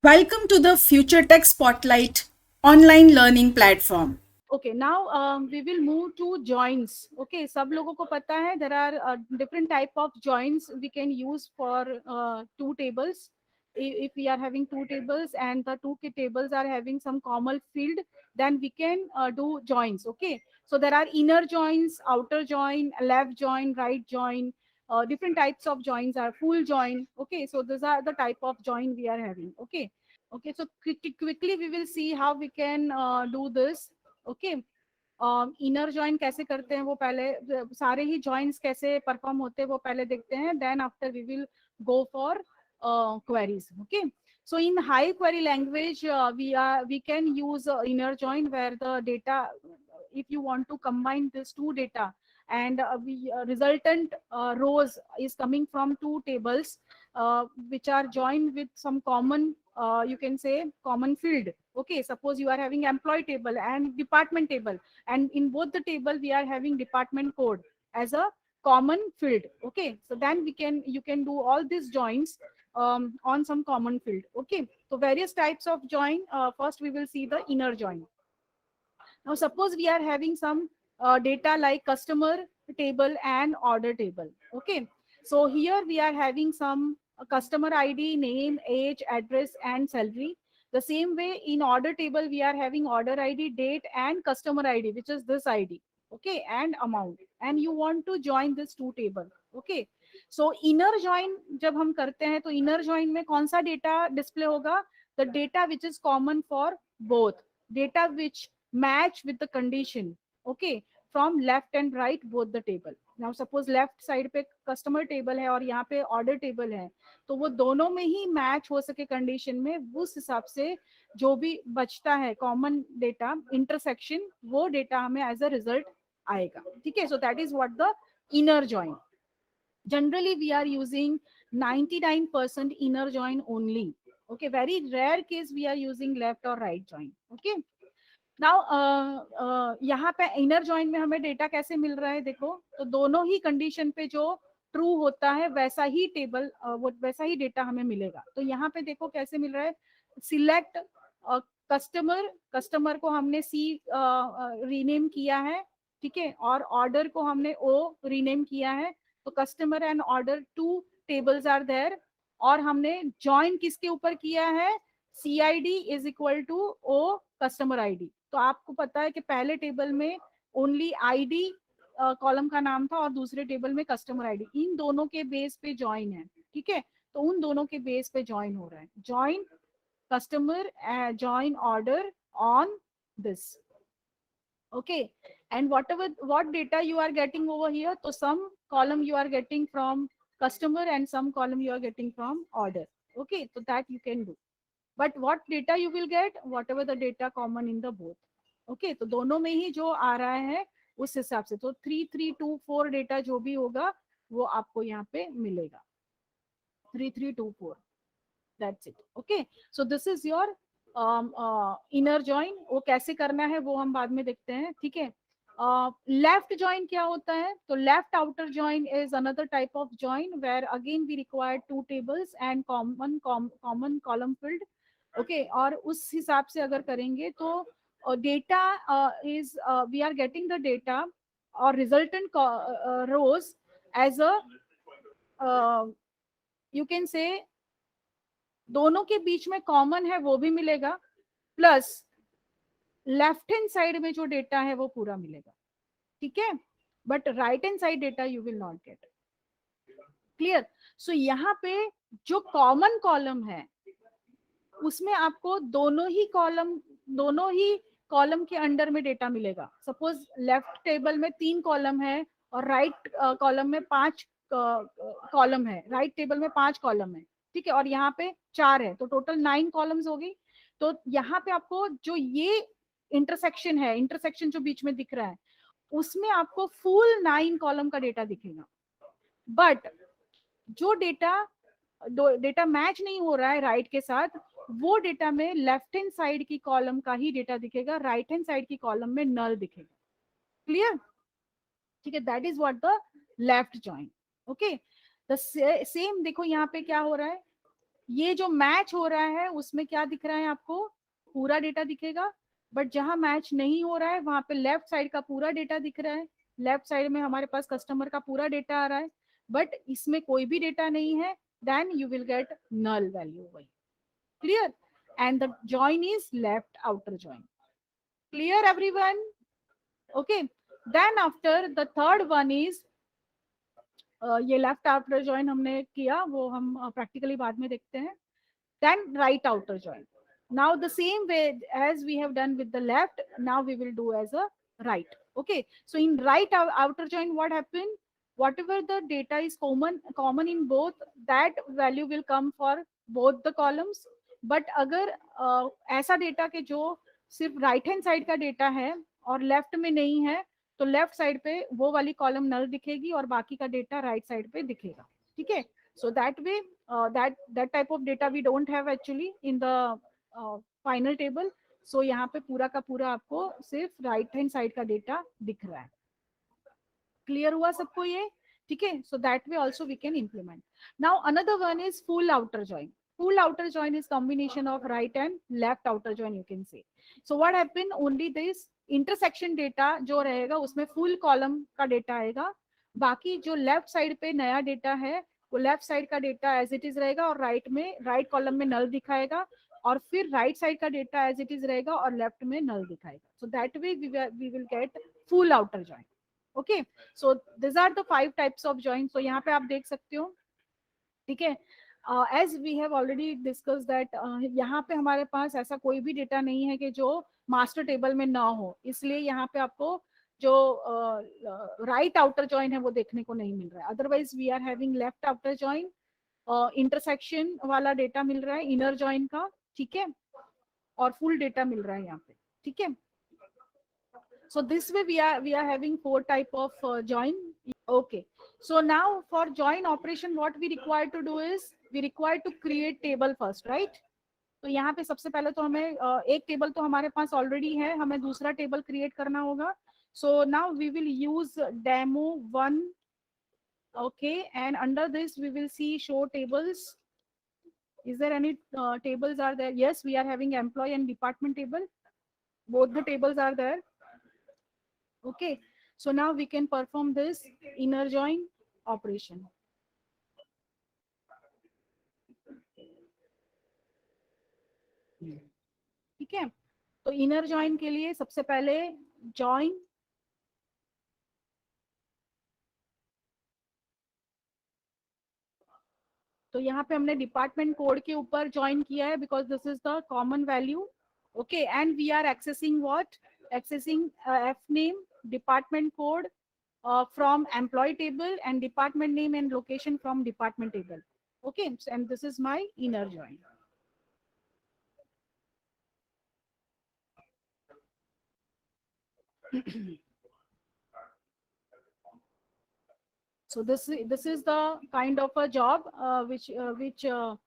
Welcome to the Future Tech Spotlight online learning platform. Okay, now we will move to joins. Okay, सब लोगों को पता है there are different type of joins we can use for two tables. If we are having two tables and the two tables are having some common field, then we can do joins. Okay, so there are inner joins, outer join, left join, right join. Different types of joins are full join. Okay, so these are the type of join we are having. Okay, so quickly we will see how we can do this. Okay inner join कैसे करते हैं वो पहले सारे ही joins कैसे perform होते हैं वो पहले देखते हैं then after we will go for queries. Okay, so in high query language we can use inner join where the data, if you want to combine this two data and we resultant rows is coming from two tables which are joined with some common you can say common field. Okay, suppose you are having employee table and department table, and in both the table we are having department code as a common field. Okay, so then you can do all these joins on some common field. Okay, so various types of join. First we will see the inner join. Now suppose we are having some data like customer table and order table. Okay, so here we are having some customer ID, name, age, address and salary. The same way in order table we are having order ID, date and customer ID, which is this ID. Okay, and amount, and you want to join this two table. Okay, so inner join जब हम करते हैं तो inner join में कौन सा data display होगा? The data which is common for both, data which match with the condition. Okay, from left and right both the table. Now suppose left side पे customer table है और यहाँ पे order table है, तो वो दोनों में ही match हो सके condition में, उस हिसाब से जो भी बचता है common data intersection, वो data हमें as a result आएगा. ठीक है, so that is what the inner join. Generally we are using 99% inner join only. Okay, very rare case we are using left or right join. Okay, now यहाँ पे inner join में हमें data कैसे मिल रहा है? देखो, तो दोनों ही कंडीशन पे जो ट्रू होता है वैसा ही टेबल वो वैसा ही डेटा हमें मिलेगा. तो यहाँ पे देखो कैसे मिल रहा है. सिलेक्ट कस्टमर, कस्टमर को हमने सी रीनेम किया है. ठीक है, और ऑर्डर को हमने ओ रीनेम किया है. तो customer and order two tables are there, और हमने ज्वाइन किसके ऊपर किया है? C I D is equal to O customer ID. तो आपको पता है कि पहले टेबल में ओनली आईडी कॉलम का नाम था और दूसरे टेबल में कस्टमर आईडी. इन दोनों के बेस पे ज्वाइन है. ठीक है, तो उन दोनों के बेस पे ज्वाइन हो रहा है. Join customer, join order on this. Okay, and what data you are getting over here, so some column you are getting from customer and some column you are getting from order. Okay, so that you can do, but what data you will get? Whatever the data common in the both. Okay, तो दोनों में ही जो आ रहा है उस हिसाब से, तो 3324 डेटा जो भी होगा वो आपको यहाँ पे मिलेगा. 3324, that's it. Okay, so this is your inner join. वो कैसे करना है वो हम बाद में देखते हैं. ठीक है, लेफ्ट ज्वाइन क्या होता है? तो left outer join is another type of join where again we require two tables and common column field. Okay, और उस हिसाब से अगर करेंगे तो data is we are getting the data और resultant rows as a you can say दोनों के बीच में कॉमन है वो भी मिलेगा, प्लस लेफ्ट हैंड साइड में जो डेटा है वो पूरा मिलेगा. ठीक है, but right hand side data you will not get. Clear? So यहाँ पे जो कॉमन कॉलम है उसमें आपको दोनों ही कॉलम के अंडर में डेटा मिलेगा. सपोज लेफ्ट टेबल में 3 कॉलम है और राइट कॉलम में 5 कॉलम है. राइट टेबल में 5 कॉलम है. ठीक है, और यहाँ पे 4 है, तो टोटल 9 कॉलम्स होगी. तो यहाँ पे आपको जो ये इंटरसेक्शन है, इंटरसेक्शन जो बीच में दिख रहा है उसमें आपको फुल 9 कॉलम का डेटा दिखेगा. बट जो डेटा मैच नहीं हो रहा है राइट के साथ, वो डेटा में लेफ्ट हैंड साइड की कॉलम का ही डेटा दिखेगा, राइट हैंड साइड की कॉलम में नल दिखेगा. क्लियर? ठीक है, that is what the left join. Okay, the same देखो यहाँ पे क्या हो रहा है. ये जो मैच हो रहा है उसमें क्या दिख रहा है आपको, पूरा डेटा दिखेगा, बट जहां मैच नहीं हो रहा है वहां पे लेफ्ट साइड का पूरा डेटा दिख रहा है। लेफ्ट साइड में हमारे पास कस्टमर का पूरा डेटा आ रहा है, बट इसमें कोई भी डेटा नहीं है, then you will get null value. वही clear, and the join is left outer join. Clear everyone? Okay, then after the third one is, ये लेफ्ट आउटर जॉइन हमने किया, वो हम प्रैक्टिकली बाद में देखते हैं। Then right outer join. Now the same way as we have done with the left, now we will do as a right. Okay, so in right outer join, what happened, whatever the data is common in both, that value will come for both the columns. But अगर ऐसा data के जो सिर्फ right hand side का data है और left में नहीं है, तो लेफ्ट साइड पे वो वाली कॉलम नल दिखेगी और बाकी का डेटा राइट साइड पे दिखेगा। ठीक है, so that way that type of data we don't have actually in the final table. So यहाँ पे पूरा का पूरा आपको सिर्फ राइट हैंड साइड का डेटा दिख रहा है। क्लियर हुआ सबको ये? ठीक है, so that way also we can implement. Now another one is full outer join. Full outer join is combination of right and left outer join, you can say. So what happen, only this intersection data जो रहेगा उसमें full column का data आएगा, बाकी जो left side पे नया data है वो लेफ्ट साइड का डेटा एज इट इज रहेगा और राइट में राइट कॉलम में नल दिखाएगा, और फिर राइट साइड का डेटा एज इट इज रहेगा और लेफ्ट में नल दिखाएगा। So that way we will get full outer join. Okay, so this are the 5 types of join. So यहाँ पे आप देख सकते हो, ठीक है, as we have already discuss that यहाँ पे हमारे पास ऐसा कोई भी डेटा नहीं है कि जो मास्टर टेबल में ना हो, इसलिए यहाँ पे आपको जो राइट आउटर जॉइन है वो देखने को नहीं मिल रहा है। Otherwise we are having left outer join, intersection वाला डेटा मिल रहा है इनर जॉइन का, ठीक है, और फुल डेटा मिल रहा है यहाँ पे। ठीक है, so this way we are having 4 type of join. Okay, so now for join operation what we require to do is we require to create table first, right? तो यहाँ पे सबसे पहले तो हमें एक टेबल तो हमारे पास ऑलरेडी है, हमें दूसरा टेबल क्रिएट करना होगा। So now we will use demo 1। okay, and under this we will see show tables. Is there any tables are there? Yes, we are having employee and department table, both the tables are there. Okay, so now we can perform this inner join operation. ठीक है, तो inner join के लिए सबसे पहले join, तो यहाँ पे हमने डिपार्टमेंट कोड के ऊपर ज्वाइन किया है because this is the common value. Okay, and we are accessing what, accessing F name, department code from employee table, and department name and location from department table. Okay, and this is my inner join. So this is the kind of a job which the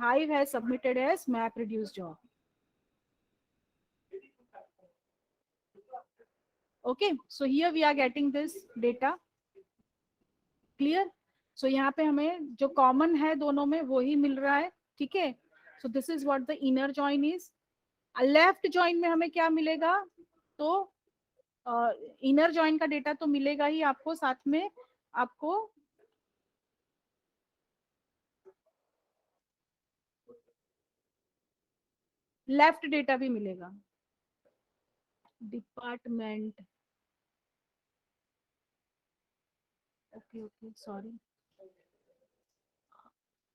Hive has submitted as map reduce job. Okay, so here we are getting this data. Clear? So यहाँ पे हमें जो common है दोनों में वो ही मिल रहा है। ठीक है, so this is what the inner join is. Left join में हमें क्या मिलेगा, तो इनर जॉइन का डेटा तो मिलेगा ही आपको, साथ में आपको लेफ्ट डेटा भी मिलेगा। Department, okay okay sorry,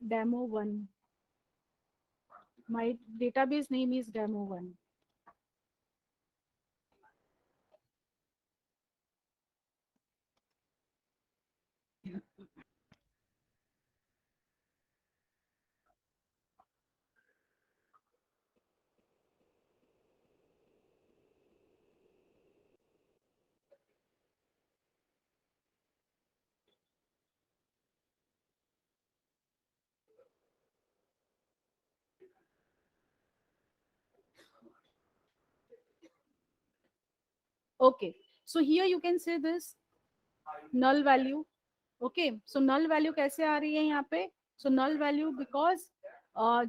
demo 1, my database name is demo 1। Okay, so here you can see this null value. Okay, so null value कैसे आ रही है यहाँ पे, सो नल वैल्यू बिकॉज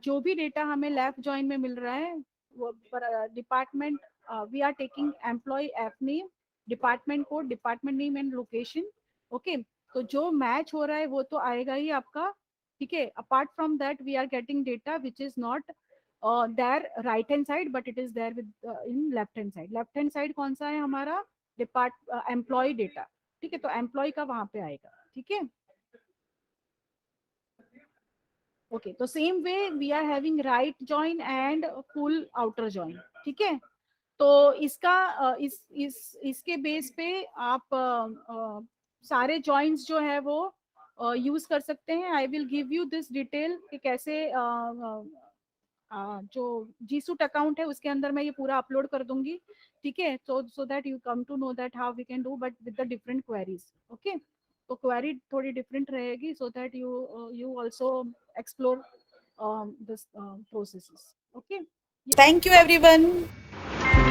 जो भी डेटा हमें लेफ्ट जॉइन में मिल रहा है वो department, we are taking employee F name, department code, department name and location. Okay, तो जो मैच हो रहा है वो तो आएगा ही आपका, ठीक है। Apart from that we are getting data which is not there right hand side but it is there within left hand side. Left hand side कौन सा है हमारा, डिपार्ट एम्प्लॉय डेटा, ठीक है, तो एम्प्लॉय का वहां पे आएगा, ठीक है। ओके, तो same way we are having right join and full outer join, ठीक है। तो इसका इसके बेस पे आप सारे जॉइंट्स जो है वो यूज कर सकते हैं। I will give you this detail कि कैसे जो जी सूट अकाउंट है उसके अंदर मैं ये पूरा अपलोड कर दूंगी, ठीक है। So that you come to know that how we can do but with the different queries. Okay, तो क्वेरी थोड़ी डिफरेंट रहेगी so that you also explore this processes. Okay. Thank you, everyone.